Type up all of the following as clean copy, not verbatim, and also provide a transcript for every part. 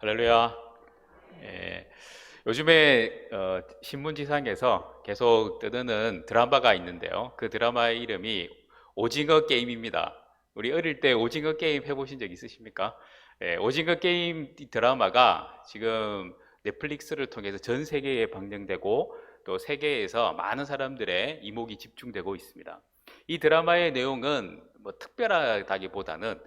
할렐루야. 예, 요즘에 신문지상에서 계속 뜨는 드라마가 있는데요. 그 드라마의 이름이 오징어 게임입니다. 우리 어릴 때 오징어 게임 해보신 적 있으십니까? 오징어 게임 이 드라마가 지금 넷플릭스를 통해서 전 세계에 방영되고 또 세계에서 많은 사람들의 이목이 집중되고 있습니다. 이 드라마의 내용은 뭐 특별하다기보다는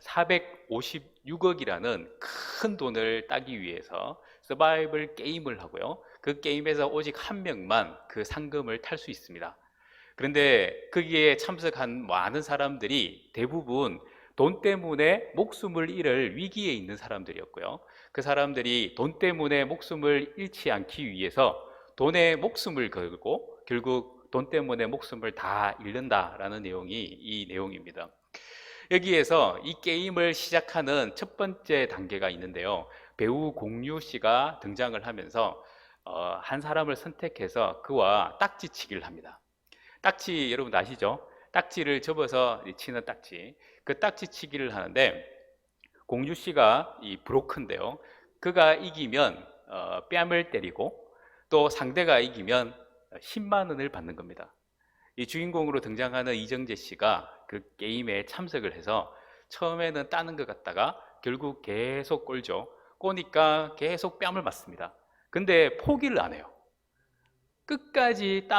456억이라는 큰 돈을 따기 위해서 서바이벌 게임을 하고요. 그 게임에서 오직 한 명만 그 상금을 탈 수 있습니다. 그런데 거기에 참석한 많은 사람들이 대부분 돈 때문에 목숨을 잃을 위기에 있는 사람들이었고요. 그 사람들이 돈 때문에 목숨을 잃지 않기 위해서 돈에 목숨을 걸고 결국 돈 때문에 목숨을 다 잃는다라는 내용이 이 내용입니다. 여기에서 이 게임을 시작하는 첫 번째 단계가 있는데요. 배우 공유 씨가 등장을 하면서 한 사람을 선택해서 그와 딱지치기를 합니다. 딱지 여러분 아시죠? 딱지를 접어서 치는 딱지. 그 딱지치기를 하는데 공유 씨가 이 브로커인데요. 그가 이기면 뺨을 때리고 또 상대가 이기면 10만 원을 받는 겁니다. 이 주인공으로 등장하는 이정재 씨가 그 게임에 참석을 해서 처음에는 따는 것 같다가 결국 계속 꼴죠. 꼬니까 계속 뺨을 맞습니다. 근데 포기를 안 해요. 끝까지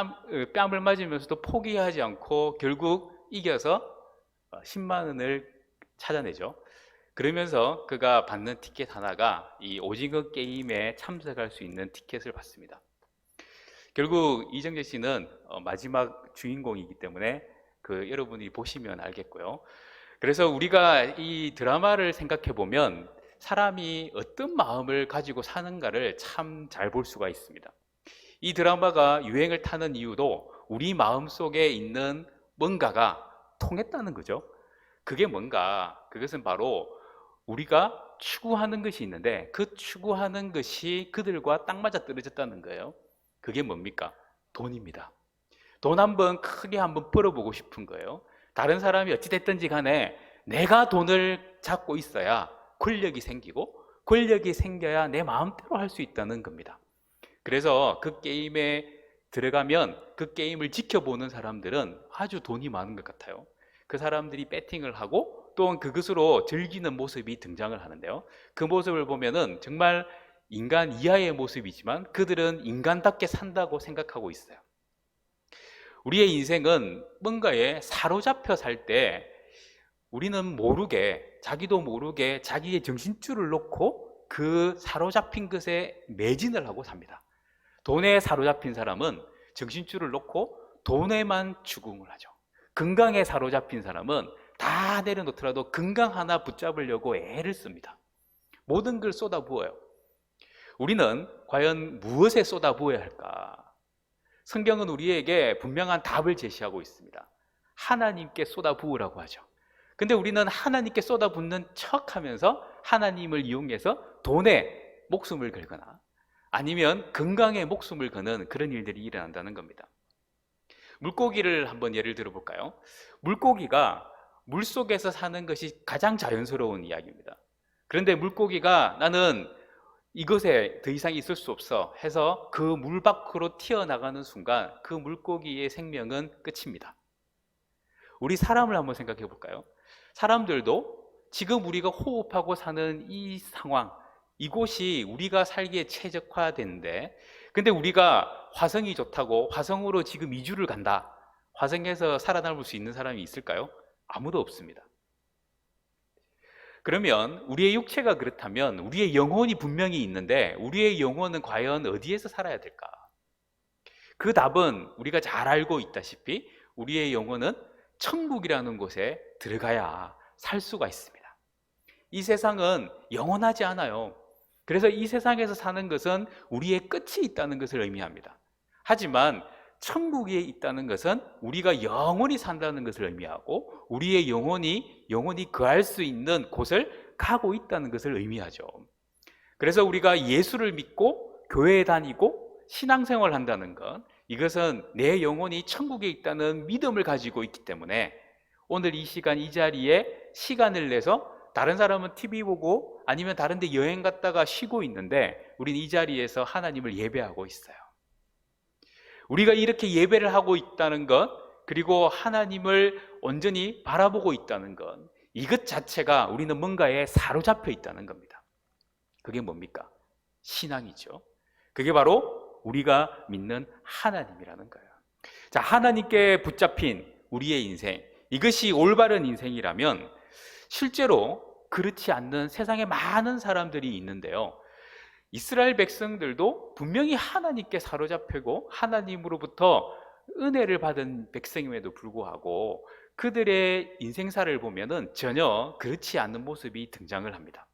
뺨을 맞으면서도 포기하지 않고 결국 이겨서 10만 원을 찾아내죠. 그러면서 그가 받는 티켓 하나가 이 오징어 게임에 참석할 수 있는 티켓을 받습니다. 결국 이정재 씨는 마지막 주인공이기 때문에 여러분이 보시면 알겠고요. 그래서 우리가 이 드라마를 생각해 보면 사람이 어떤 마음을 가지고 사는가를 참 잘 볼 수가 있습니다. 이 드라마가 유행을 타는 이유도 우리 마음속에 있는 뭔가가 통했다는 거죠. 그게 뭔가? 그것은 바로 우리가 추구하는 것이 있는데 그 추구하는 것이 그들과 딱 맞아 떨어졌다는 거예요. 그게 뭡니까? 돈입니다. 돈 한번 크게 한번 벌어보고 싶은 거예요. 다른 사람이 어찌됐든지 간에 내가 돈을 잡고 있어야 권력이 생기고 권력이 생겨야 내 마음대로 할 수 있다는 겁니다. 그래서 그 게임에 들어가면 그 게임을 지켜보는 사람들은 아주 돈이 많은 것 같아요. 그 사람들이 배팅을 하고 또한 그것으로 즐기는 모습이 등장을 하는데요. 그 모습을 보면은 정말 인간 이하의 모습이지만 그들은 인간답게 산다고 생각하고 있어요. 우리의 인생은 뭔가에 사로잡혀 살 때 우리는 모르게, 자기도 모르게 자기의 정신줄을 놓고 그 사로잡힌 것에 매진을 하고 삽니다. 돈에 사로잡힌 사람은 정신줄을 놓고 돈에만 추궁을 하죠. 건강에 사로잡힌 사람은 다 내려놓더라도 건강 하나 붙잡으려고 애를 씁니다. 모든 걸 쏟아부어요. 우리는 과연 무엇에 쏟아부어야 할까? 성경은 우리에게 분명한 답을 제시하고 있습니다. 하나님께 쏟아부으라고 하죠. 근데 우리는 하나님께 쏟아붓는 척 하면서 하나님을 이용해서 돈에 목숨을 걸거나 아니면 건강에 목숨을 거는 그런 일들이 일어난다는 겁니다. 물고기를 한번 예를 들어볼까요? 물고기가 물속에서 사는 것이 가장 자연스러운 이야기입니다. 그런데 물고기가 나는 이것에 더 이상 있을 수 없어 해서 그 물 밖으로 튀어나가는 순간 그 물고기의 생명은 끝입니다. 우리 사람을 한번 생각해 볼까요? 사람들도 지금 우리가 호흡하고 사는 이 상황, 이곳이 우리가 살기에 최적화된데 근데 우리가 화성이 좋다고 화성으로 지금 이주를 간다. 화성에서 살아남을 수 있는 사람이 있을까요? 아무도 없습니다. 그러면 우리의 육체가 그렇다면 우리의 영혼이 분명히 있는데 우리의 영혼은 과연 어디에서 살아야 될까? 그 답은 우리가 잘 알고 있다시피 우리의 영혼은 천국이라는 곳에 들어가야 살 수가 있습니다. 이 세상은 영원하지 않아요. 그래서 이 세상에서 사는 것은 우리의 끝이 있다는 것을 의미합니다. 하지만 천국에 있다는 것은 우리가 영원히 산다는 것을 의미하고 우리의 영혼이 거할 수 있는 곳을 가고 있다는 것을 의미하죠. 그래서 우리가 예수를 믿고 교회에 다니고 신앙생활을 한다는 것, 이것은 내 영혼이 천국에 있다는 믿음을 가지고 있기 때문에 오늘 이 시간 이 자리에 시간을 내서 다른 사람은 TV 보고 아니면 다른 데 여행 갔다가 쉬고 있는데 우리는 이 자리에서 하나님을 예배하고 있어요. 우리가 이렇게 예배를 하고 있다는 것, 그리고 하나님을 온전히 바라보고 있다는 것, 이것 자체가 우리는 뭔가에 사로잡혀 있다는 겁니다. 그게 뭡니까? 신앙이죠. 그게 바로 우리가 믿는 하나님이라는 거예요. 자, 하나님께 붙잡힌 우리의 인생, 이것이 올바른 인생이라면 실제로 그렇지 않는 세상에 많은 사람들이 있는데요. 이스라엘 백성들도 분명히 하나님께 사로잡히고 하나님으로부터 은혜를 받은 백성임에도 불구하고 그들의 인생사를 보면은 전혀 그렇지 않은 모습이 등장을 합니다.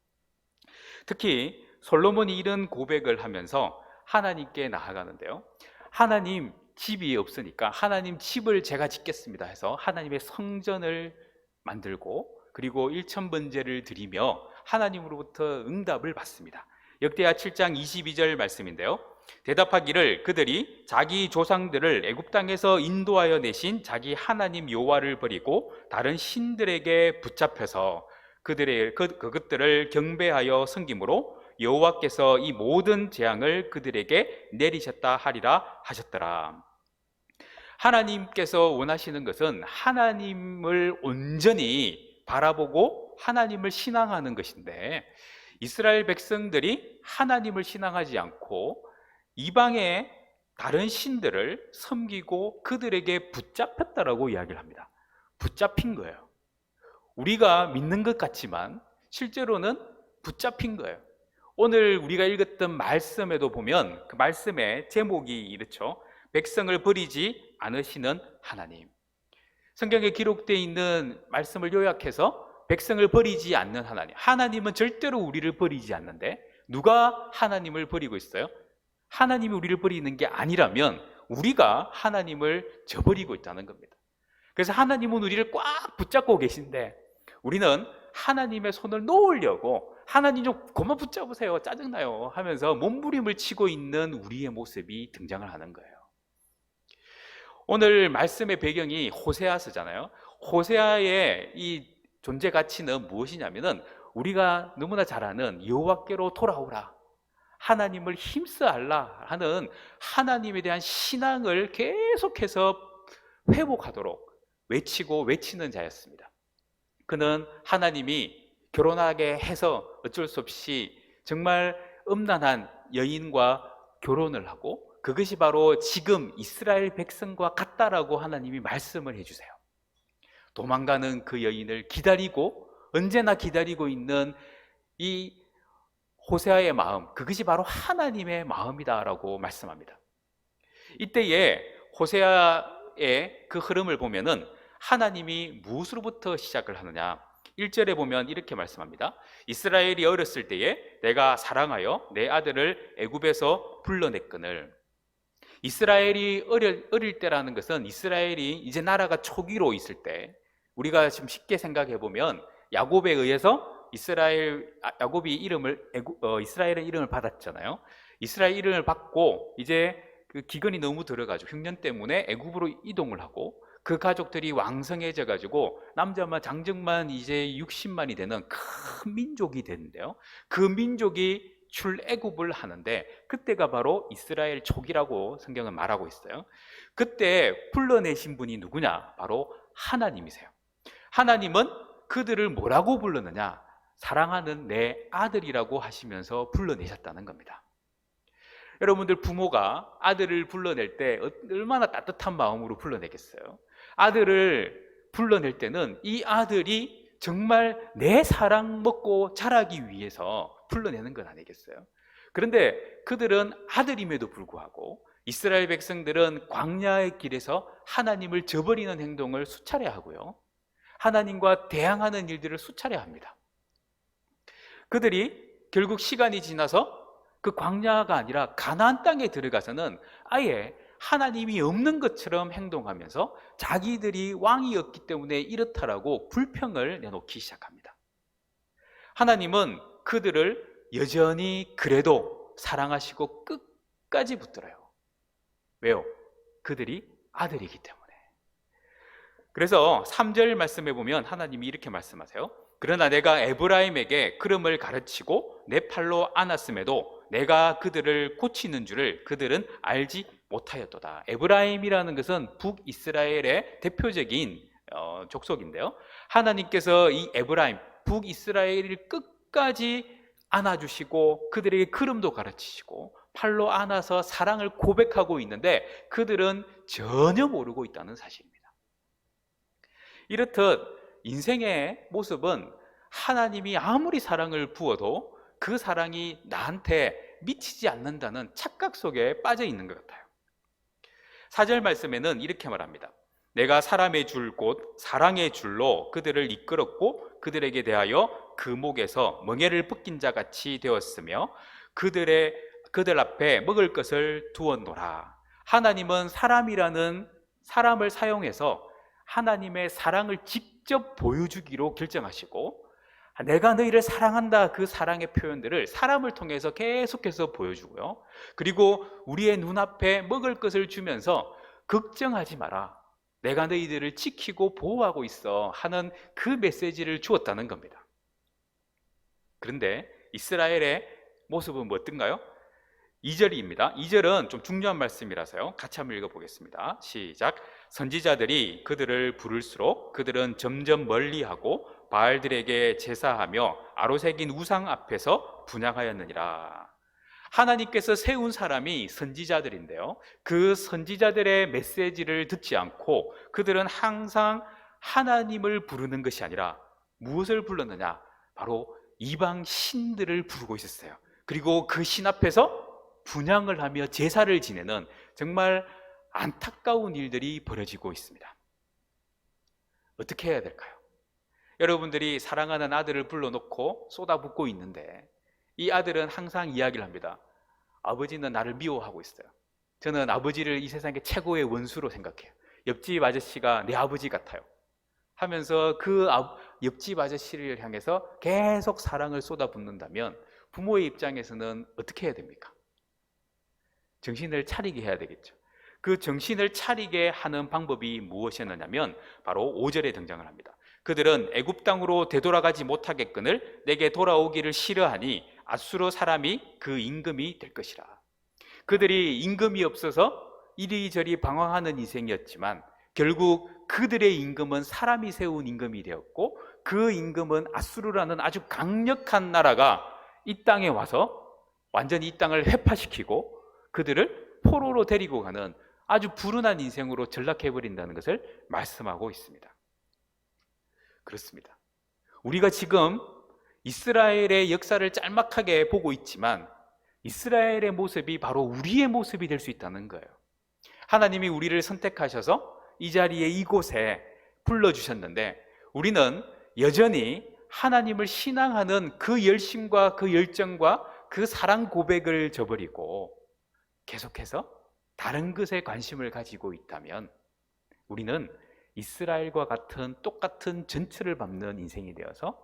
특히 솔로몬이 이런 고백을 하면서 하나님께 나아가는데요. 하나님, 집이 없으니까 하나님 집을 제가 짓겠습니다 해서 하나님의 성전을 만들고 그리고 일천번제를 드리며 하나님으로부터 응답을 받습니다. 역대하 7장 22절 말씀인데요. 대답하기를 그들이 자기 조상들을 애굽 땅에서 인도하여 내신 자기 하나님 여호와를 버리고 다른 신들에게 붙잡혀서 그것들을 경배하여 섬김으로 여호와께서 이 모든 재앙을 그들에게 내리셨다 하리라 하셨더라. 하나님께서 원하시는 것은 하나님을 온전히 바라보고 하나님을 신앙하는 것인데 이스라엘 백성들이 하나님을 신앙하지 않고 이방의 다른 신들을 섬기고 그들에게 붙잡혔다라고 이야기를 합니다. 붙잡힌 거예요. 우리가 믿는 것 같지만 실제로는 붙잡힌 거예요. 오늘 우리가 읽었던 말씀에도 보면 그 말씀의 제목이 이렇죠. 백성을 버리지 않으시는 하나님. 성경에 기록되어 있는 말씀을 요약해서 백성을 버리지 않는 하나님. 하나님은 절대로 우리를 버리지 않는데 누가 하나님을 버리고 있어요? 하나님이 우리를 버리는 게 아니라면 우리가 하나님을 저버리고 있다는 겁니다. 그래서 하나님은 우리를 꽉 붙잡고 계신데 우리는 하나님의 손을 놓으려고 하나님 좀 그만 붙잡으세요, 짜증나요 하면서 몸부림을 치고 있는 우리의 모습이 등장을 하는 거예요. 오늘 말씀의 배경이 호세아서잖아요. 호세아의 이 존재 가치는 무엇이냐면은 우리가 너무나 잘 아는 여호와께로 돌아오라, 하나님을 힘쓰알라 하는 하나님에 대한 신앙을 계속해서 회복하도록 외치고 외치는 자였습니다. 그는 하나님이 결혼하게 해서 어쩔 수 없이 정말 음란한 여인과 결혼을 하고 그것이 바로 지금 이스라엘 백성과 같다라고 하나님이 말씀을 해주세요. 도망가는 그 여인을 기다리고 언제나 기다리고 있는 이 호세아의 마음, 그것이 바로 하나님의 마음이다라고 말씀합니다. 이때에 호세아의 그 흐름을 보면은 하나님이 무엇으로부터 시작을 하느냐? 1절에 보면 이렇게 말씀합니다. 이스라엘이 어렸을 때에 내가 사랑하여 내 아들을 애굽에서 불러냈거늘. 이스라엘이 어릴 때라는 것은 이스라엘이 이제 나라가 초기로 있을 때, 우리가 지금 쉽게 생각해 보면 야곱에 의해서 야곱이 이스라엘의 이름을 받았잖아요. 이스라엘 이름을 받고 이제 그 기근이 너무 들어가지고 흉년 때문에 애굽으로 이동을 하고 그 가족들이 왕성해져 가지고 남자만 장정만 이제 60만이 되는 큰 민족이 되는데요. 그 민족이 출애굽을 하는데 그때가 바로 이스라엘 족이라고 성경은 말하고 있어요. 그때 불러내신 분이 누구냐? 바로 하나님이세요. 하나님은 그들을 뭐라고 불렀느냐? 사랑하는 내 아들이라고 하시면서 불러내셨다는 겁니다. 여러분들 부모가 아들을 불러낼 때 얼마나 따뜻한 마음으로 불러내겠어요? 아들을 불러낼 때는 이 아들이 정말 내 사랑 먹고 자라기 위해서 불러내는 건 아니겠어요? 그런데 그들은 아들임에도 불구하고 이스라엘 백성들은 광야의 길에서 하나님을 저버리는 행동을 수차례 하고요. 하나님과 대항하는 일들을 수차례 합니다. 그들이 결국 시간이 지나서 그 광야가 아니라 가나안 땅에 들어가서는 아예 하나님이 없는 것처럼 행동하면서 자기들이 왕이었기 때문에 이렇다라고 불평을 내놓기 시작합니다. 하나님은 그들을 여전히 그래도 사랑하시고 끝까지 붙들어요. 왜요? 그들이 아들이기 때문에. 그래서 3절 말씀해 보면 하나님이 이렇게 말씀하세요. 그러나 내가 에브라임에게 그름을 가르치고 내 팔로 안았음에도 내가 그들을 고치는 줄을 그들은 알지 못하였도다. 에브라임이라는 것은 북이스라엘의 대표적인 족속인데요. 하나님께서 이 에브라임, 북이스라엘을 끝까지 안아주시고 그들에게 그름도 가르치시고 팔로 안아서 사랑을 고백하고 있는데 그들은 전혀 모르고 있다는 사실입니다. 이렇듯 인생의 모습은 하나님이 아무리 사랑을 부어도 그 사랑이 나한테 미치지 않는다는 착각 속에 빠져 있는 것 같아요. 4절 말씀에는 이렇게 말합니다. 내가 사람의 줄 곧 사랑의 줄로 그들을 이끌었고 그들에게 대하여 그 목에서 멍에를 벗긴 자 같이 되었으며 그들 앞에 먹을 것을 두었노라. 하나님은 사람을 사용해서 하나님의 사랑을 직접 보여주기로 결정하시고 내가 너희를 사랑한다 그 사랑의 표현들을 사람을 통해서 계속해서 보여주고요. 그리고 우리의 눈앞에 먹을 것을 주면서 걱정하지 마라. 내가 너희들을 지키고 보호하고 있어 하는 그 메시지를 주었다는 겁니다. 그런데 이스라엘의 모습은 어떤가요? 2절입니다. 2절은 좀 중요한 말씀이라서요. 같이 한번 읽어보겠습니다. 시작. 선지자들이 그들을 부를수록 그들은 점점 멀리하고 바알들에게 제사하며 아로새긴 우상 앞에서 분향하였느니라. 하나님께서 세운 사람이 선지자들인데요. 그 선지자들의 메시지를 듣지 않고 그들은 항상 하나님을 부르는 것이 아니라 무엇을 불렀느냐? 바로 이방 신들을 부르고 있었어요. 그리고 그 신 앞에서 분향을 하며 제사를 지내는 정말 안타까운 일들이 벌어지고 있습니다. 어떻게 해야 될까요? 여러분들이 사랑하는 아들을 불러놓고 쏟아붓고 있는데 이 아들은 항상 이야기를 합니다. 아버지는 나를 미워하고 있어요. 저는 아버지를 이 세상의 최고의 원수로 생각해요. 옆집 아저씨가 내 아버지 같아요 하면서 그 옆집 아저씨를 향해서 계속 사랑을 쏟아붓는다면 부모의 입장에서는 어떻게 해야 됩니까? 정신을 차리게 해야 되겠죠. 그 정신을 차리게 하는 방법이 무엇이었느냐면 바로 5절에 등장을 합니다. 그들은 애굽 땅으로 되돌아가지 못하겠거늘 내게 돌아오기를 싫어하니 아수르 사람이 그 임금이 될 것이라. 그들이 임금이 없어서 이리저리 방황하는 인생이었지만 결국 그들의 임금은 사람이 세운 임금이 되었고 그 임금은 아수르라는 아주 강력한 나라가 이 땅에 와서 완전히 이 땅을 회파시키고 그들을 포로로 데리고 가는 아주 불운한 인생으로 전락해버린다는 것을 말씀하고 있습니다. 그렇습니다. 우리가 지금 이스라엘의 역사를 짤막하게 보고 있지만 이스라엘의 모습이 바로 우리의 모습이 될 수 있다는 거예요. 하나님이 우리를 선택하셔서 이 자리에 이곳에 불러주셨는데 우리는 여전히 하나님을 신앙하는 그 열심과 그 열정과 그 사랑 고백을 저버리고 계속해서 다른 것에 관심을 가지고 있다면 우리는 이스라엘과 같은 똑같은 전철을 밟는 인생이 되어서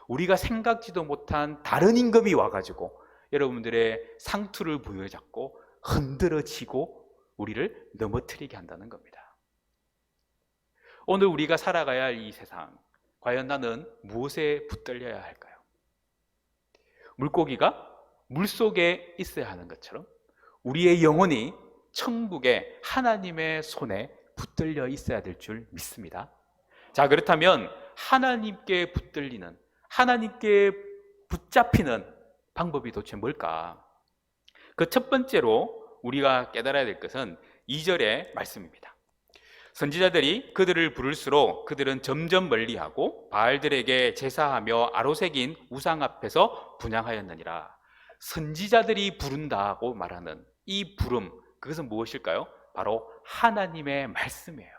우리가 생각지도 못한 다른 임금이 와가지고 여러분들의 상투를 부여잡고 흔들어지고 우리를 넘어뜨리게 한다는 겁니다. 오늘 우리가 살아가야 할 이 세상, 과연 나는 무엇에 붙들려야 할까요? 물고기가 물속에 있어야 하는 것처럼 우리의 영혼이 천국의 하나님의 손에 붙들려 있어야 될 줄 믿습니다. 자, 그렇다면 하나님께 붙들리는, 하나님께 붙잡히는 방법이 도대체 뭘까? 그 첫 번째로 우리가 깨달아야 될 것은 2절의 말씀입니다. 선지자들이 그들을 부를수록 그들은 점점 멀리하고 바알들에게 제사하며 아로새긴 우상 앞에서 분향하였느니라. 선지자들이 부른다고 말하는 이 부름, 그것은 무엇일까요? 바로 하나님의 말씀이에요.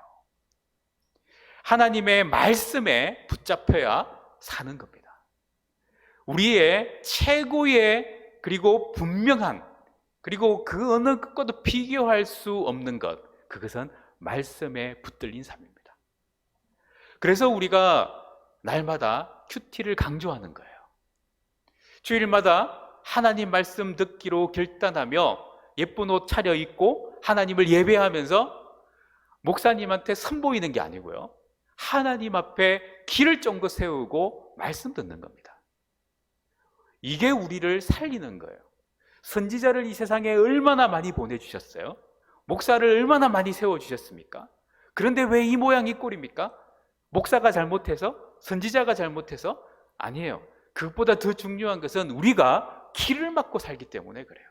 하나님의 말씀에 붙잡혀야 사는 겁니다. 우리의 최고의 그리고 분명한 그리고 그 어느 것과도 비교할 수 없는 것, 그것은 말씀에 붙들린 삶입니다. 그래서 우리가 날마다 큐티를 강조하는 거예요. 주일마다 하나님 말씀 듣기로 결단하며 예쁜 옷 차려입고 하나님을 예배하면서 목사님한테 선보이는 게 아니고요, 하나님 앞에 길을 쫑긋 세우고 말씀 듣는 겁니다. 이게 우리를 살리는 거예요. 선지자를 이 세상에 얼마나 많이 보내주셨어요? 목사를 얼마나 많이 세워주셨습니까? 그런데 왜 이 모양 이 꼴입니까? 목사가 잘못해서? 선지자가 잘못해서? 아니에요. 그것보다 더 중요한 것은 우리가 길을 막고 살기 때문에 그래요.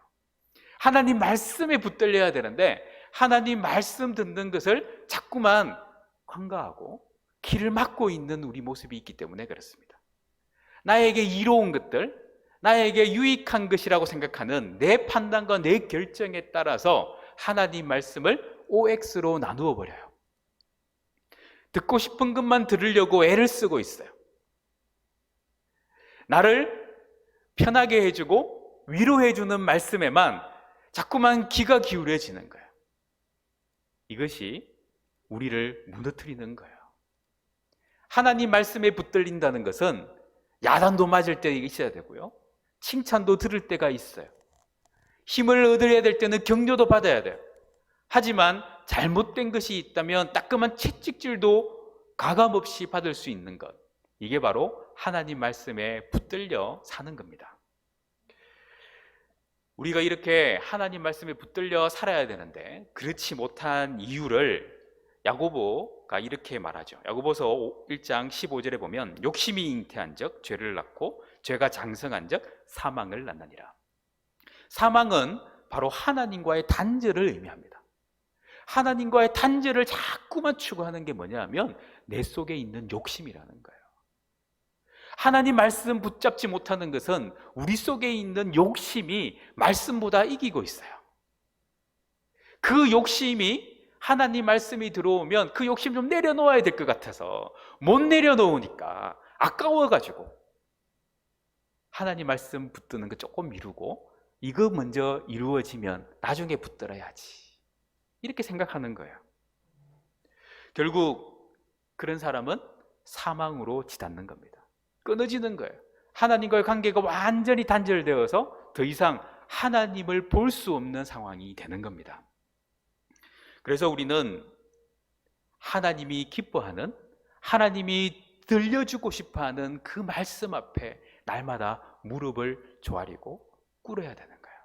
하나님 말씀에 붙들려야 되는데 하나님 말씀 듣는 것을 자꾸만 관가하고 길을 막고 있는 우리 모습이 있기 때문에 그렇습니다. 나에게 이로운 것들, 나에게 유익한 것이라고 생각하는 내 판단과 내 결정에 따라서 하나님 말씀을 OX로 나누어 버려요. 듣고 싶은 것만 들으려고 애를 쓰고 있어요. 나를 편하게 해주고 위로해주는 말씀에만 자꾸만 귀가 기울여지는 거예요. 이것이 우리를 무너뜨리는 거예요. 하나님 말씀에 붙들린다는 것은 야단도 맞을 때 있어야 되고요, 칭찬도 들을 때가 있어요. 힘을 얻어야 될 때는 격려도 받아야 돼요. 하지만 잘못된 것이 있다면 따끔한 채찍질도 가감없이 받을 수 있는 것, 이게 바로 하나님 말씀에 붙들려 사는 겁니다. 우리가 이렇게 하나님 말씀에 붙들려 살아야 되는데 그렇지 못한 이유를 야고보가 이렇게 말하죠. 야고보서 1장 15절에 보면 욕심이 잉태한 적 죄를 낳고 죄가 장성한 적 사망을 낳느니라. 사망은 바로 하나님과의 단절을 의미합니다. 하나님과의 단절을 자꾸만 추구하는 게 뭐냐면 내 속에 있는 욕심이라는 거예요. 하나님 말씀 붙잡지 못하는 것은 우리 속에 있는 욕심이 말씀보다 이기고 있어요. 그 욕심이 하나님 말씀이 들어오면 그 욕심 좀 내려놓아야 될 것 같아서 못 내려놓으니까 아까워가지고 하나님 말씀 붙드는 거 조금 미루고 이거 먼저 이루어지면 나중에 붙들어야지, 이렇게 생각하는 거예요. 결국 그런 사람은 사망으로 치닫는 겁니다. 끊어지는 거예요. 하나님과의 관계가 완전히 단절되어서 더 이상 하나님을 볼 수 없는 상황이 되는 겁니다. 그래서 우리는 하나님이 기뻐하는, 하나님이 들려주고 싶어하는 그 말씀 앞에 날마다 무릎을 조아리고 꿇어야 되는 거예요.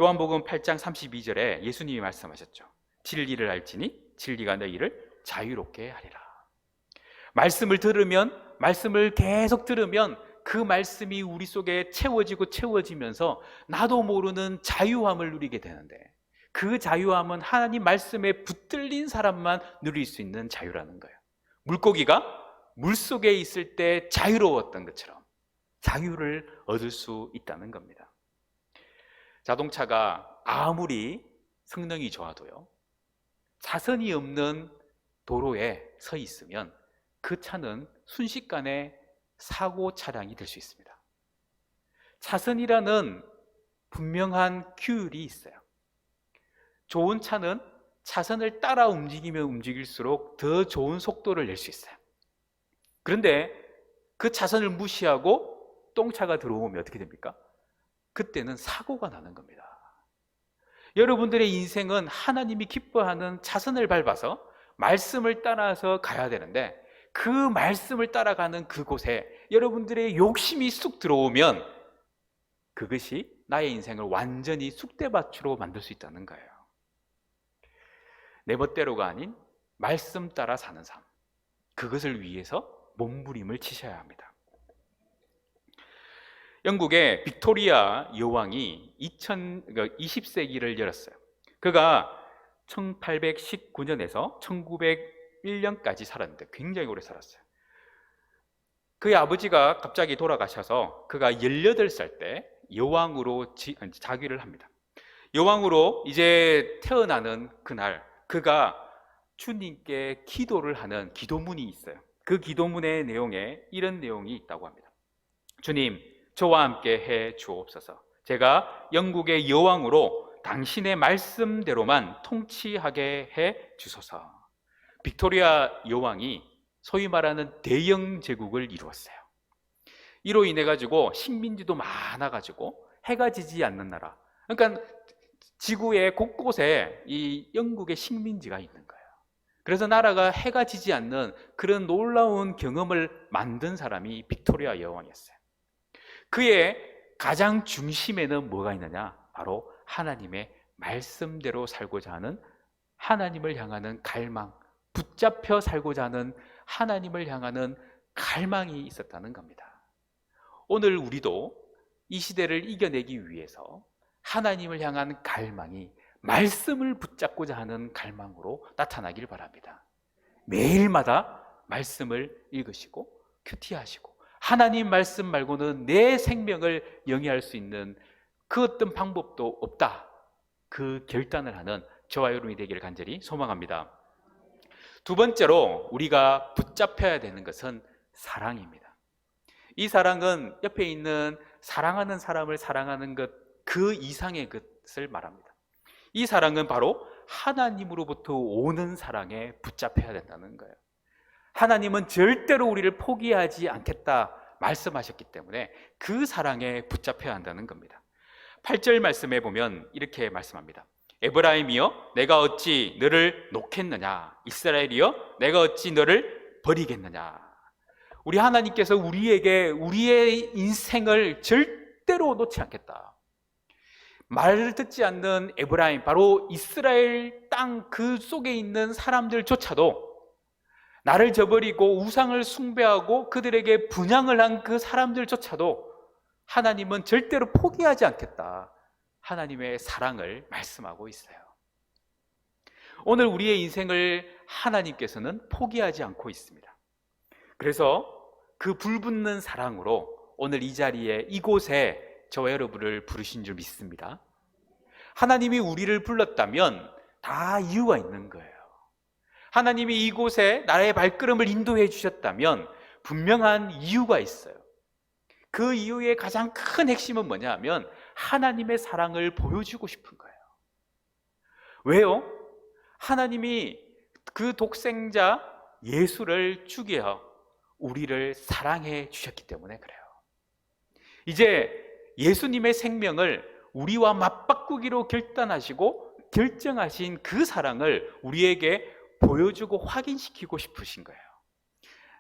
요한복음 8장 32절에 예수님이 말씀하셨죠. 진리를 알지니 진리가 너희를 자유롭게 하리라. 말씀을 들으면, 말씀을 계속 들으면 그 말씀이 우리 속에 채워지고 채워지면서 나도 모르는 자유함을 누리게 되는데, 그 자유함은 하나님 말씀에 붙들린 사람만 누릴 수 있는 자유라는 거예요. 물고기가 물속에 있을 때 자유로웠던 것처럼 자유를 얻을 수 있다는 겁니다. 자동차가 아무리 성능이 좋아도요, 차선이 없는 도로에 서 있으면 그 차는 순식간에 사고 차량이 될 수 있습니다. 차선이라는 분명한 규율이 있어요. 좋은 차는 차선을 따라 움직이면 움직일수록 더 좋은 속도를 낼 수 있어요. 그런데 그 차선을 무시하고 똥차가 들어오면 어떻게 됩니까? 그때는 사고가 나는 겁니다. 여러분들의 인생은 하나님이 기뻐하는 차선을 밟아서 말씀을 따라서 가야 되는데, 그 말씀을 따라가는 그곳에 여러분들의 욕심이 쑥 들어오면 그것이 나의 인생을 완전히 쑥대밭으로 만들 수 있다는 거예요. 내 멋대로가 아닌 말씀 따라 사는 삶, 그것을 위해서 몸부림을 치셔야 합니다. 영국의 빅토리아 여왕이 20세기를 열었어요. 그가 1819년에서 1901년까지 살았는데 굉장히 오래 살았어요. 그의 아버지가 갑자기 돌아가셔서 그가 18살 때 여왕으로 자위를 합니다. 여왕으로 이제 태어나는 그날 그가 주님께 기도를 하는 기도문이 있어요. 그 기도문의 내용에 이런 내용이 있다고 합니다. 주님, 저와 함께 해 주옵소서. 제가 영국의 여왕으로 당신의 말씀대로만 통치하게 해 주소서. 빅토리아 여왕이 소위 말하는 대영 제국을 이루었어요. 이로 인해 가지고 식민지도 많아 가지고 해가 지지 않는 나라, 그러니까 지구의 곳곳에 이 영국의 식민지가 있는 거예요. 그래서 나라가 해가 지지 않는 그런 놀라운 경험을 만든 사람이 빅토리아 여왕이었어요. 그의 가장 중심에는 뭐가 있느냐? 바로 하나님의 말씀대로 살고자 하는, 하나님을 향하는 갈망, 붙잡혀 살고자 하는 하나님을 향하는 갈망이 있었다는 겁니다. 오늘 우리도 이 시대를 이겨내기 위해서 하나님을 향한 갈망이 말씀을 붙잡고자 하는 갈망으로 나타나길 바랍니다. 매일마다 말씀을 읽으시고 큐티하시고 하나님 말씀 말고는 내 생명을 영위할 수 있는 그 어떤 방법도 없다, 그 결단을 하는 저와 여러분이 되기를 간절히 소망합니다. 두 번째로 우리가 붙잡혀야 되는 것은 사랑입니다. 이 사랑은 옆에 있는 사랑하는 사람을 사랑하는 것 그 이상의 것을 말합니다. 이 사랑은 바로 하나님으로부터 오는 사랑에 붙잡혀야 된다는 거예요. 하나님은 절대로 우리를 포기하지 않겠다 말씀하셨기 때문에 그 사랑에 붙잡혀야 한다는 겁니다. 8절 말씀에 보면 이렇게 말씀합니다. 에브라임이여 내가 어찌 너를 놓겠느냐, 이스라엘이여 내가 어찌 너를 버리겠느냐. 우리 하나님께서 우리에게 우리의 인생을 절대로 놓지 않겠다. 말을 듣지 않는 에브라임, 바로 이스라엘 땅 그 속에 있는 사람들조차도, 나를 저버리고 우상을 숭배하고 그들에게 분향을 한 그 사람들조차도 하나님은 절대로 포기하지 않겠다, 하나님의 사랑을 말씀하고 있어요. 오늘 우리의 인생을 하나님께서는 포기하지 않고 있습니다. 그래서 그 불붙는 사랑으로 오늘 이 자리에, 이곳에 저와 여러분을 부르신 줄 믿습니다. 하나님이 우리를 불렀다면 다 이유가 있는 거예요. 하나님이 이곳에 나의 발걸음을 인도해 주셨다면 분명한 이유가 있어요. 그 이유의 가장 큰 핵심은 뭐냐 하면 하나님의 사랑을 보여주고 싶은 거예요. 왜요? 하나님이 그 독생자 예수를 죽여 우리를 사랑해 주셨기 때문에 그래요. 이제 예수님의 생명을 우리와 맞바꾸기로 결정하신 그 사랑을 우리에게 보여주고 확인시키고 싶으신 거예요.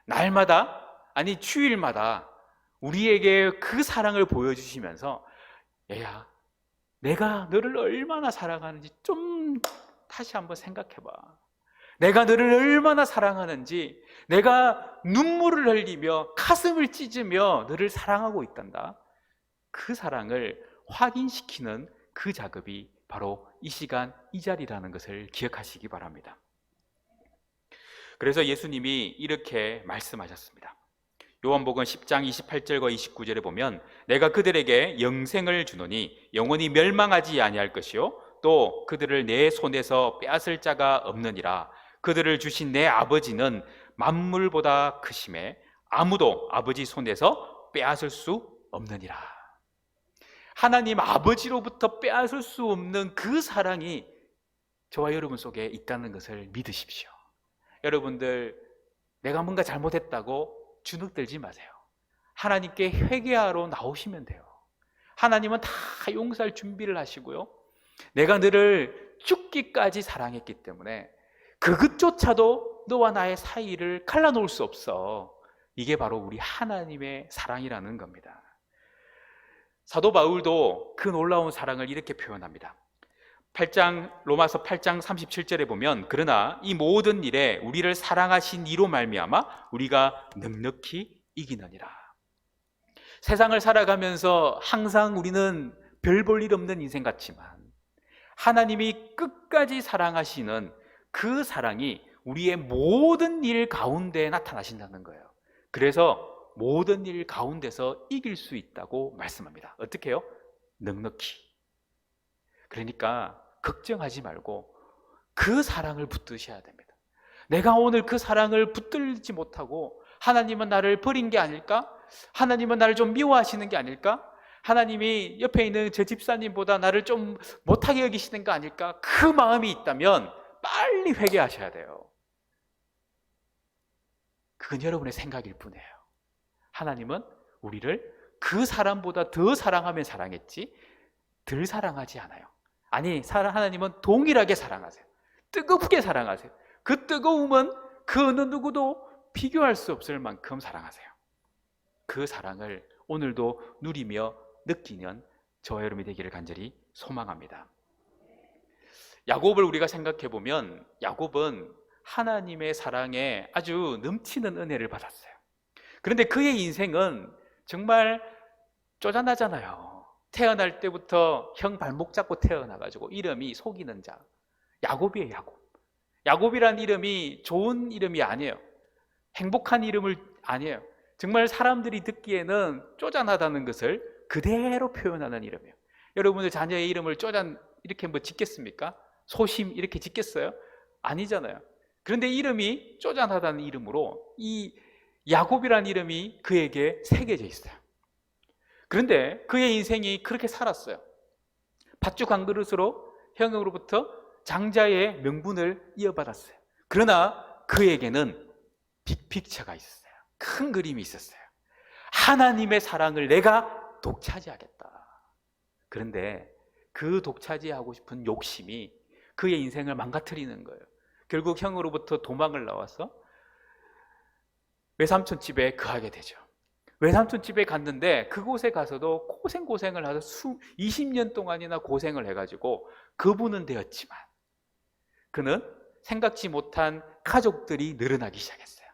날마다, 아니 주일마다 우리에게 그 사랑을 보여주시면서, 얘야 내가 너를 얼마나 사랑하는지 좀 다시 한번 생각해봐. 내가 너를 얼마나 사랑하는지, 내가 눈물을 흘리며 가슴을 찢으며 너를 사랑하고 있단다. 그 사랑을 확인시키는 그 작업이 바로 이 시간 이 자리라는 것을 기억하시기 바랍니다. 그래서 예수님이 이렇게 말씀하셨습니다. 요한복음 10장 28절과 29절에 보면 내가 그들에게 영생을 주노니 영원히 멸망하지 아니할 것이요 또 그들을 내 손에서 빼앗을 자가 없느니라. 그들을 주신 내 아버지는 만물보다 크심에 아무도 아버지 손에서 빼앗을 수 없느니라. 하나님 아버지로부터 빼앗을 수 없는 그 사랑이 저와 여러분 속에 있다는 것을 믿으십시오. 여러분들, 내가 뭔가 잘못했다고 주눅들지 마세요. 하나님께 회개하러 나오시면 돼요. 하나님은 다 용서할 준비를 하시고요, 내가 너를 죽기까지 사랑했기 때문에 그것조차도 너와 나의 사이를 갈라놓을 수 없어. 이게 바로 우리 하나님의 사랑이라는 겁니다. 사도 바울도 그 놀라운 사랑을 이렇게 표현합니다. 로마서 8장 37절에 보면 그러나 이 모든 일에 우리를 사랑하신 이로 말미암아 우리가 넉넉히 이기느니라. 세상을 살아가면서 항상 우리는 별 볼 일 없는 인생 같지만 하나님이 끝까지 사랑하시는 그 사랑이 우리의 모든 일 가운데 나타나신다는 거예요. 그래서 모든 일 가운데서 이길 수 있다고 말씀합니다. 어떻게 해요? 넉넉히. 그러니까 걱정하지 말고 그 사랑을 붙드셔야 됩니다. 내가 오늘 그 사랑을 붙들지 못하고 하나님은 나를 버린 게 아닐까? 하나님은 나를 좀 미워하시는 게 아닐까? 하나님이 옆에 있는 저 집사님보다 나를 좀 못하게 여기시는 거 아닐까? 그 마음이 있다면 빨리 회개하셔야 돼요. 그건 여러분의 생각일 뿐이에요. 하나님은 우리를 그 사람보다 더 사랑하면 사랑했지 덜 사랑하지 않아요. 아니, 하나님은 동일하게 사랑하세요. 뜨겁게 사랑하세요. 그 뜨거움은 그 어느 누구도 비교할 수 없을 만큼 사랑하세요. 그 사랑을 오늘도 누리며 느끼는 저와 여러분이 되기를 간절히 소망합니다. 야곱을 우리가 생각해 보면 야곱은 하나님의 사랑에 아주 넘치는 은혜를 받았어요. 그런데 그의 인생은 정말 쪼잔하잖아요. 태어날 때부터 형 발목 잡고 태어나가지고 이름이 속이는 자, 야곱이에요. 야곱. 야곱이란 이름이 좋은 이름이 아니에요. 행복한 이름을 아니에요. 정말 사람들이 듣기에는 쪼잔하다는 것을 그대로 표현하는 이름이에요. 여러분들 자녀의 이름을 쪼잔 이렇게 뭐 짓겠습니까? 소심 이렇게 짓겠어요? 아니잖아요. 그런데 이름이 쪼잔하다는 이름으로 이 야곱이라는 이름이 그에게 새겨져 있어요. 그런데 그의 인생이 그렇게 살았어요. 팥죽 한 그릇으로 형으로부터 장자의 명분을 이어받았어요. 그러나 그에게는 빅픽처가 있었어요. 큰 그림이 있었어요. 하나님의 사랑을 내가 독차지하겠다. 그런데 그 독차지하고 싶은 욕심이 그의 인생을 망가뜨리는 거예요. 결국 형으로부터 도망을 나와서 외삼촌 집에 거하게 되죠. 외삼촌 집에 갔는데 그곳에 가서도 고생을 하서 20년 동안이나 고생을 해가지고 거부는 되었지만 그는 생각지 못한 가족들이 늘어나기 시작했어요.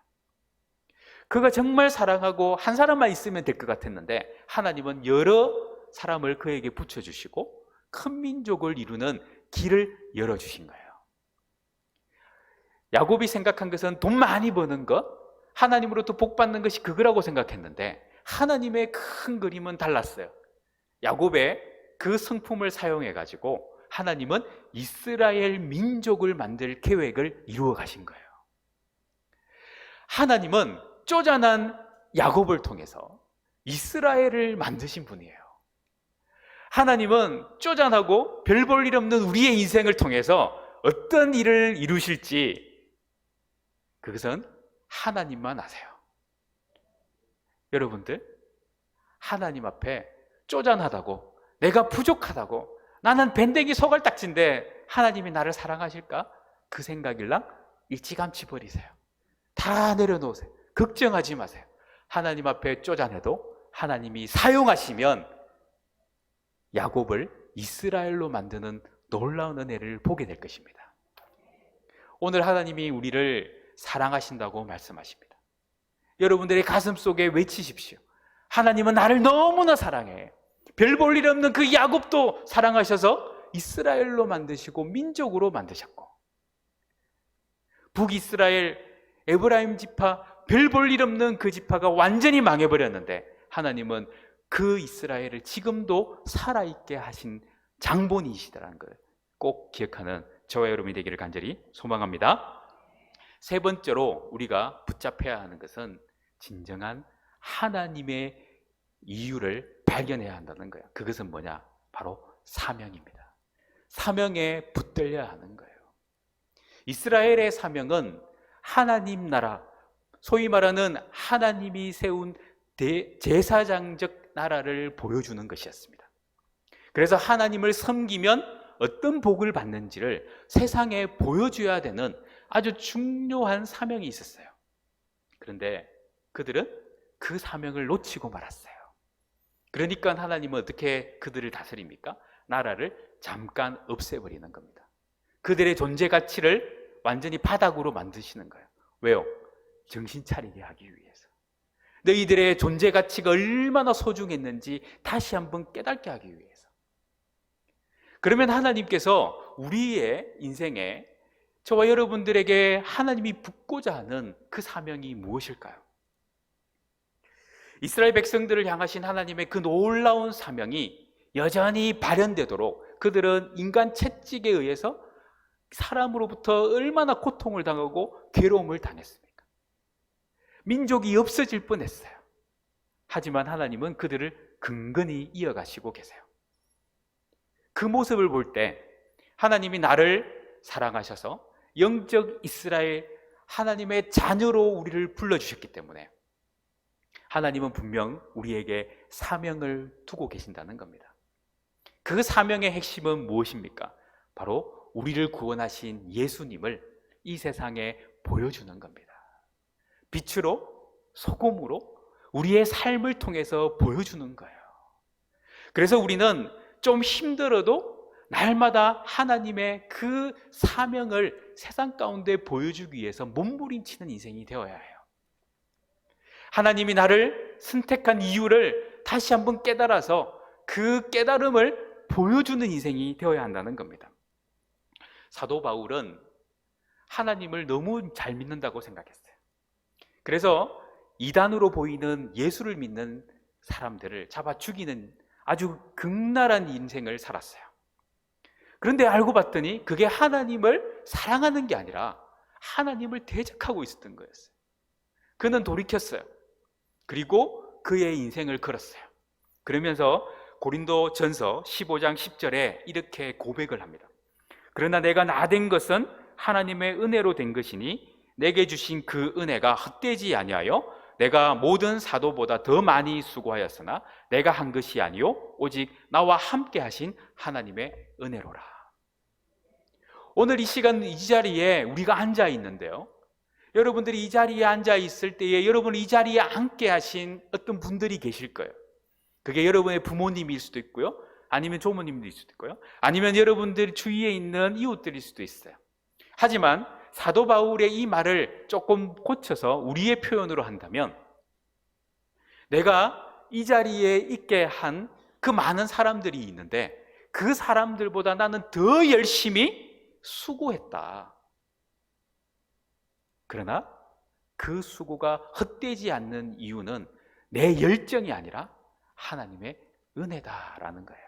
그가 정말 사랑하고 한 사람만 있으면 될 것 같았는데 하나님은 여러 사람을 그에게 붙여주시고 큰 민족을 이루는 길을 열어주신 거예요. 야곱이 생각한 것은 돈 많이 버는 것, 하나님으로부터 복 받는 것이 그거라고 생각했는데 하나님의 큰 그림은 달랐어요. 야곱의 그 성품을 사용해 가지고 하나님은 이스라엘 민족을 만들 계획을 이루어 가신 거예요. 하나님은 쪼잔한 야곱을 통해서 이스라엘을 만드신 분이에요. 하나님은 쪼잔하고 별 볼 일 없는 우리의 인생을 통해서 어떤 일을 이루실지 그것은 하나님만 아세요. 여러분들, 하나님 앞에 쪼잔하다고, 내가 부족하다고, 나는 밴댕이 소갈딱지인데 하나님이 나를 사랑하실까? 그 생각일랑 일찌감치 버리세요. 다 내려놓으세요. 걱정하지 마세요. 하나님 앞에 쪼잔해도 하나님이 사용하시면 야곱을 이스라엘로 만드는 놀라운 은혜를 보게 될 것입니다. 오늘 하나님이 우리를 사랑하신다고 말씀하십니다. 여러분들의 가슴 속에 외치십시오. 하나님은 나를 너무나 사랑해. 별 볼 일 없는 그 야곱도 사랑하셔서 이스라엘로 만드시고 민족으로 만드셨고, 북이스라엘 에브라임 지파, 별 볼 일 없는 그 지파가 완전히 망해버렸는데 하나님은 그 이스라엘을 지금도 살아있게 하신 장본이시다라는 걸 꼭 기억하는 저와 여러분이 되기를 간절히 소망합니다. 세 번째로 우리가 붙잡혀야 하는 것은 진정한 하나님의 이유를 발견해야 한다는 거예요. 그것은 뭐냐? 바로 사명입니다. 사명에 붙들려야 하는 거예요. 이스라엘의 사명은 하나님 나라, 소위 말하는 하나님이 세운 제사장적 나라를 보여주는 것이었습니다. 그래서 하나님을 섬기면 어떤 복을 받는지를 세상에 보여줘야 되는 아주 중요한 사명이 있었어요. 그런데 그들은 그 사명을 놓치고 말았어요. 그러니까 하나님은 어떻게 그들을 다스립니까? 나라를 잠깐 없애버리는 겁니다. 그들의 존재 가치를 완전히 바닥으로 만드시는 거예요. 왜요? 정신 차리게 하기 위해서. 너희들의 존재 가치가 얼마나 소중했는지 다시 한번 깨닫게 하기 위해서. 그러면 하나님께서 우리의 인생에 저와 여러분들에게 하나님이 붓고자 하는 그 사명이 무엇일까요? 이스라엘 백성들을 향하신 하나님의 그 놀라운 사명이 여전히 발현되도록 그들은 인간 채찍에 의해서 사람으로부터 얼마나 고통을 당하고 괴로움을 당했습니까? 민족이 없어질 뻔했어요. 하지만 하나님은 그들을 근근히 이어가시고 계세요. 그 모습을 볼 때 하나님이 나를 사랑하셔서 영적 이스라엘 하나님의 자녀로 우리를 불러주셨기 때문에 하나님은 분명 우리에게 사명을 두고 계신다는 겁니다. 그 사명의 핵심은 무엇입니까? 바로 우리를 구원하신 예수님을 이 세상에 보여주는 겁니다. 빛으로, 소금으로 우리의 삶을 통해서 보여주는 거예요. 그래서 우리는 좀 힘들어도 날마다 하나님의 그 사명을 세상 가운데 보여주기 위해서 몸부림치는 인생이 되어야 해요. 하나님이 나를 선택한 이유를 다시 한번 깨달아서 그 깨달음을 보여주는 인생이 되어야 한다는 겁니다. 사도 바울은 하나님을 너무 잘 믿는다고 생각했어요. 그래서 이단으로 보이는 예수를 믿는 사람들을 잡아 죽이는 아주 극랄한 인생을 살았어요. 그런데 알고 봤더니 그게 하나님을 사랑하는 게 아니라 하나님을 대적하고 있었던 거였어요. 그는 돌이켰어요. 그리고 그의 인생을 걸었어요. 그러면서 고린도전서 15장 10절에 이렇게 고백을 합니다. 그러나 내가 나된 것은 하나님의 은혜로 된 것이니 내게 주신 그 은혜가 헛되지 아니하여 내가 모든 사도보다 더 많이 수고하였으나 내가 한 것이 아니요 오직 나와 함께 하신 하나님의 은혜로라. 오늘 이 시간 이 자리에 우리가 앉아 있는데요, 여러분들이 이 자리에 앉아 있을 때에 여러분 이 자리에 앉게 하신 어떤 분들이 계실 거예요. 그게 여러분의 부모님일 수도 있고요, 아니면 조모님일 수도 있고요, 아니면 여러분들 주위에 있는 이웃들일 수도 있어요. 하지만 사도 바울의 이 말을 조금 고쳐서 우리의 표현으로 한다면, 내가 이 자리에 있게 한 그 많은 사람들이 있는데 그 사람들보다 나는 더 열심히 수고했다. 그러나 그 수고가 헛되지 않는 이유는 내 열정이 아니라 하나님의 은혜다라는 거예요.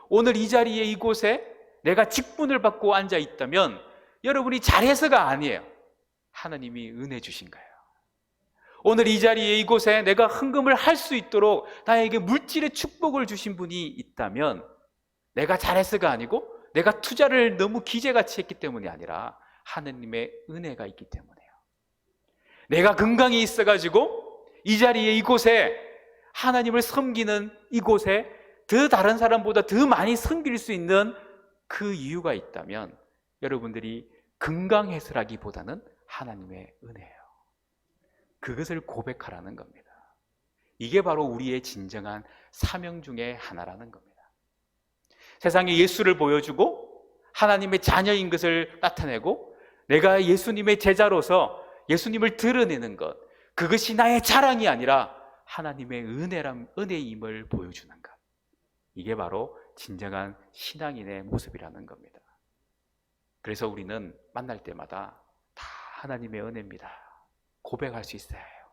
오늘 이 자리에 이곳에 내가 직분을 받고 앉아 있다면 여러분이 잘해서가 아니에요. 하나님이 은혜 주신 거예요. 오늘 이 자리에 이곳에 내가 헌금을 할 수 있도록 나에게 물질의 축복을 주신 분이 있다면 내가 잘해서가 아니고 내가 투자를 너무 기재같이 했기 때문이 아니라 하나님의 은혜가 있기 때문이에요. 내가 건강이 있어가지고 이 자리에 이곳에 하나님을 섬기는 이곳에 더 다른 사람보다 더 많이 섬길 수 있는 그 이유가 있다면 여러분들이 건강해서라기보다는 하나님의 은혜예요. 그것을 고백하라는 겁니다. 이게 바로 우리의 진정한 사명 중에 하나라는 겁니다. 세상에 예수를 보여주고 하나님의 자녀인 것을 나타내고 내가 예수님의 제자로서 예수님을 드러내는 것, 그것이 나의 자랑이 아니라 하나님의 은혜임을 보여주는 것, 이게 바로 진정한 신앙인의 모습이라는 겁니다. 그래서 우리는 만날 때마다 다 하나님의 은혜입니다 고백할 수 있어야 해요.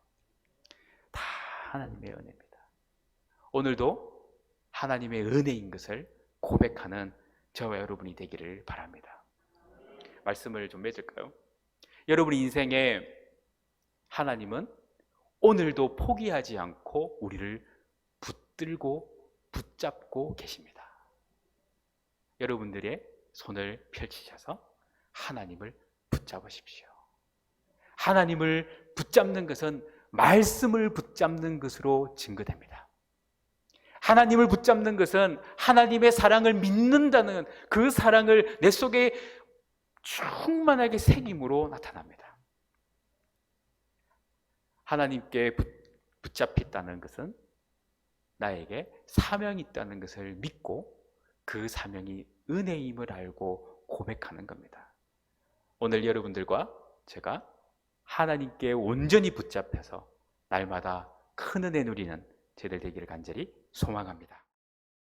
다 하나님의 은혜입니다. 오늘도 하나님의 은혜인 것을 고백하는 저와 여러분이 되기를 바랍니다. 말씀을 좀 맺을까요? 여러분 인생에 하나님은 오늘도 포기하지 않고 우리를 붙들고 붙잡고 계십니다. 여러분들의 손을 펼치셔서 하나님을 붙잡으십시오. 하나님을 붙잡는 것은 말씀을 붙잡는 것으로 증거됩니다. 하나님을 붙잡는 것은 하나님의 사랑을 믿는다는 그 사랑을 내 속에 충만하게 새김으로 나타납니다. 하나님께 붙잡혔다는 것은 나에게 사명이 있다는 것을 믿고 그 사명이 은혜임을 알고 고백하는 겁니다. 오늘 여러분들과 제가 하나님께 온전히 붙잡혀서 날마다 큰 은혜 누리는 저희들 되기를 간절히 소망합니다.